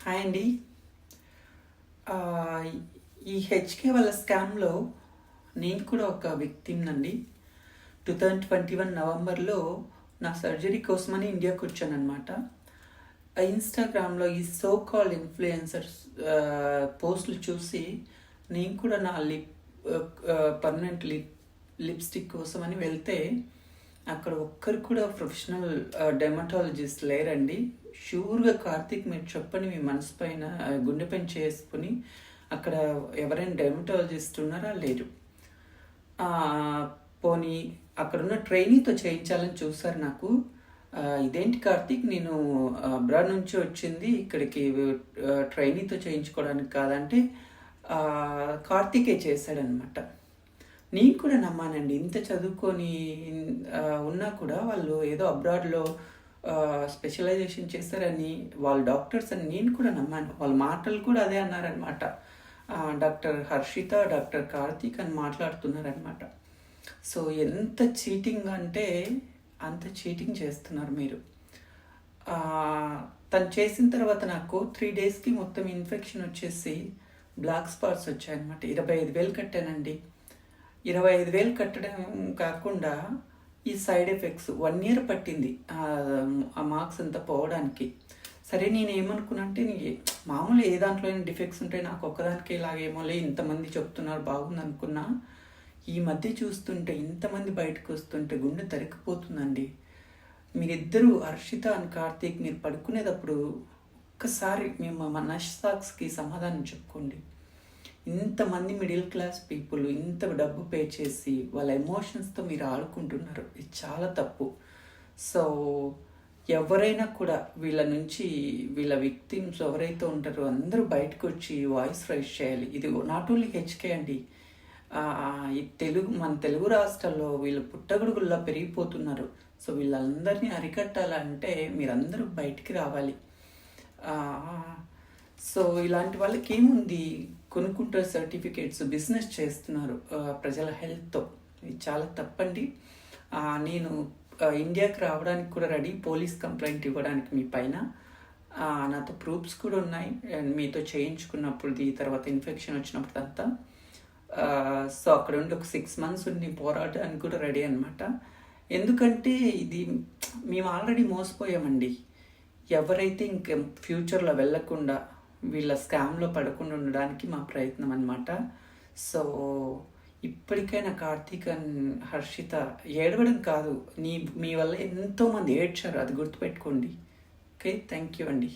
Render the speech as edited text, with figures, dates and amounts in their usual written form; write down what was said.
Hi అండి. ఆహ్, ఈ హెచ్‌కే వాళ్ళ స్కామ్‌లో నేను కూడా ఒక విక్టిమ్‌నండి. 2021 నవంబర్‌లో నా సర్జరీ కోసమని ఇండియాకొచ్చాననమాట. ఇన్‌స్టాగ్రామ్‌లో ఈ సో కాల్డ్ ఇన్‌ఫ్లుయెన్సర్స్ పోస్టులు చూసి నేను కూడా నా పర్మనెంట్ లిప్‌స్టిక్ కోసమని వెళ్తే అక్కడ ఒక్కరు కూడా ప్రొఫెషనల్ డెర్మటాలజిస్ట్ లేరండి. షూర్‌గా కార్తీక్ మీరు చెప్పండి, మీ మనసు పైన గుండె పైన చేసుకొని అక్కడ ఎవరైనా డెర్మటాలజిస్ట్ ఉన్నారా? లేరు. పోనీ అక్కడున్న ట్రైనీతో చేయించాలని చూసారు నాకు. ఇదేంటి కార్తీక్, నేను అబ్రాడ్ నుంచి వచ్చింది ఇక్కడికి ట్రైనీతో చేయించుకోవడానికి కాదంటే కార్తీకే చేశాడనమాట. నేను కూడా నమ్మానండి. ఇంత చదువుకొని ఉన్నా కూడా వాళ్ళు ఏదో అబ్రాడ్‌లో స్పెషలైజేషన్ చేశారని, వాళ్ళు డాక్టర్స్ అని నేను కూడా నమ్మాను. వాళ్ళ మాటలు కూడా అదే అన్నారనమాట. డాక్టర్ హర్షిత, డాక్టర్ కార్తీక్ అని మాట్లాడుతున్నారనమాట. సో ఎంత చీటింగ్ అంటే అంత చీటింగ్ చేస్తున్నారు మీరు. తను చేసిన తర్వాత నాకు 3 డేస్కి మొత్తం ఇన్ఫెక్షన్ వచ్చేసి బ్లాక్ స్పాట్స్ వచ్చాయన్నమాట. 25,000 కట్టానండి. 25,000 కట్టడం కాకుండా ఈ సైడ్ ఎఫెక్ట్స్ 1 ఇయర్ పట్టింది ఆ మార్క్స్ అంతా పోవడానికి. సరే నేను ఏమనుకున్నా అంటే, మామూలు ఏ దాంట్లో అయినా డిఫెక్ట్స్ ఉంటాయి, నాకు ఒక్కదానికి ఇలాగేమోలే ఇంతమంది చెప్తున్నారు బాగుంది అనుకున్నా. ఈ మధ్య చూస్తుంటే ఇంతమంది బయటకు వస్తుంటే గుండె తరికిపోతుందండి. మీరిద్దరూ హర్షిత అండ్ కార్తీక్, మీరు పడుకునేటప్పుడు ఒక్కసారి మేము మనస్సాక్షికి సమాధానం చెప్పుకోండి. ఇంతమంది మిడిల్ క్లాస్ పీపుల్ ఇంత డబ్బు పే చేసి వాళ్ళ ఎమోషన్స్తో మీరు ఆడుకుంటున్నారు. ఇది చాలా తప్పు. సో ఎవరైనా కూడా వీళ్ళ నుంచి, వీళ్ళ విక్టిమ్స్ ఎవరైతే ఉంటారో అందరూ బయటకు వచ్చి వాయిస్ రైజ్ చేయాలి. ఇది నాట్ ఓన్లీ హెచ్కే అండి, ఈ మన తెలుగు రాష్ట్రాల్లో వీళ్ళు పుట్టగొడుగుల్లా పెరిగిపోతున్నారు. సో వీళ్ళందరినీ అరికట్టాలంటే మీరందరూ బయటికి రావాలి. సో ఇలాంటి వాళ్ళకి ఏముంది, కొనుక్కుంటారు సర్టిఫికేట్స్, బిజినెస్ చేస్తున్నారు ప్రజల హెల్త్తో. ఇది చాలా తప్పండి. నేను ఇండియాకి రావడానికి కూడా రెడీ, పోలీస్ కంప్లైంట్ ఇవ్వడానికి మీ పైన. నాతో ప్రూఫ్స్ కూడా ఉన్నాయి, మీతో చేయించుకున్నప్పుడు, ఈ తర్వాత ఇన్ఫెక్షన్ వచ్చినప్పుడు అంతా. సో అక్కడ ఉండి ఒక 6 months ఉండి పోరాటానికి కూడా రెడీ అనమాట. ఎందుకంటే ఇది మేము ఆల్రెడీ మోసపోయామండి. ఎవరైతే ఇంక ఫ్యూచర్లో వెళ్ళకుండా వీళ్ళ స్కామ్లో పడకుండా ఉండడానికి మా ప్రయత్నం అనమాట. సో ఇప్పటికైనా కార్తీక్ అండ్ హర్షిత ఏడవడం కాదు, మీ వల్ల ఎంతోమంది ఏడ్చారు, అది గుర్తుపెట్టుకోండి. ఓకే, థ్యాంక్ యూ అండి.